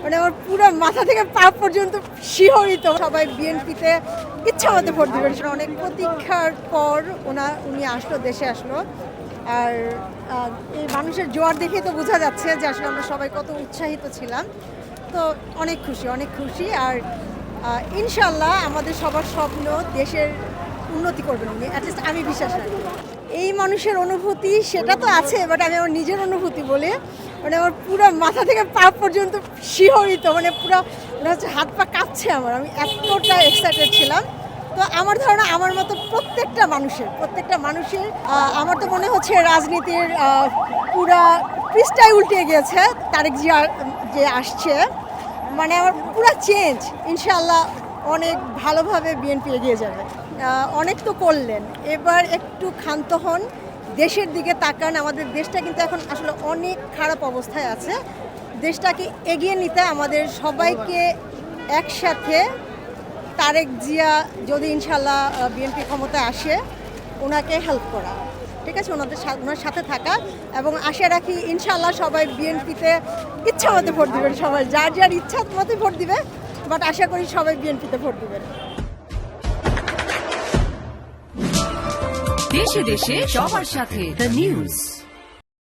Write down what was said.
মানে আমার পুরো মাথা থেকে পা পর্যন্ত শিহরিত। সবাই বিএনপিতে ইচ্ছা মতো ভোট দেবেন। অনেক প্রতীক্ষার পর উনি আসলো, দেশে আসলো। আর এই মানুষের জোয়ার দেখে তো বোঝা যাচ্ছে যে আসলে আমরা সবাই কত উৎসাহিত ছিলাম। তো অনেক খুশি। আর ইনশাল্লাহ আমাদের সবার স্বপ্ন দেশের উন্নতি করবেন উনি, অ্যাটলিস্ট আমি বিশ্বাস রাখি। এই মানুষের অনুভূতি সেটা তো আছে, বাট আমি আমার নিজের অনুভূতি বলি। মানে আমার পুরো মাথা থেকে পা পর্যন্ত শিহরিত, মানে পুরো মনে হচ্ছে হাত পা কাঁপছে আমি এতটা এক্সাইটেড ছিলাম। তো আমার ধারণা আমার মতো প্রত্যেকটা মানুষের আমার তো মনে হচ্ছে রাজনীতির পুরা পৃষ্ঠায় উল্টে গিয়েছে তারেক জিয়া যে আসছে। মানে আমার পুরো চেঞ্জ। ইনশাআল্লাহ অনেক ভালোভাবে বিএনপি এগিয়ে যাবে। অনেক তো করলেন, এবার একটু ক্ষান্ত হন, দেশের দিকে তাকান। আমাদের দেশটা কিন্তু এখন আসলে অনেক খারাপ অবস্থায় আছে। দেশটাকে এগিয়ে নিতে আমাদের সবাইকে একসাথে তারেক জিয়া যদি ইনশাল্লাহ বিএনপি ক্ষমতায় আসে, ওনাকে হেল্প করা, ঠিক আছে, ওনার সাথে থাকা। এবং আশা রাখি ইনশাল্লাহ সবাই বিএনপিতে ইচ্ছা মতো ভোট দিবেন। সবাই যার ইচ্ছা মতো ভোট দিবে, বাট আশা করি সবাই বিএনপিতে ভোট দিবেন। দেশে দেশে সবার সাথে দ্য নিউজ।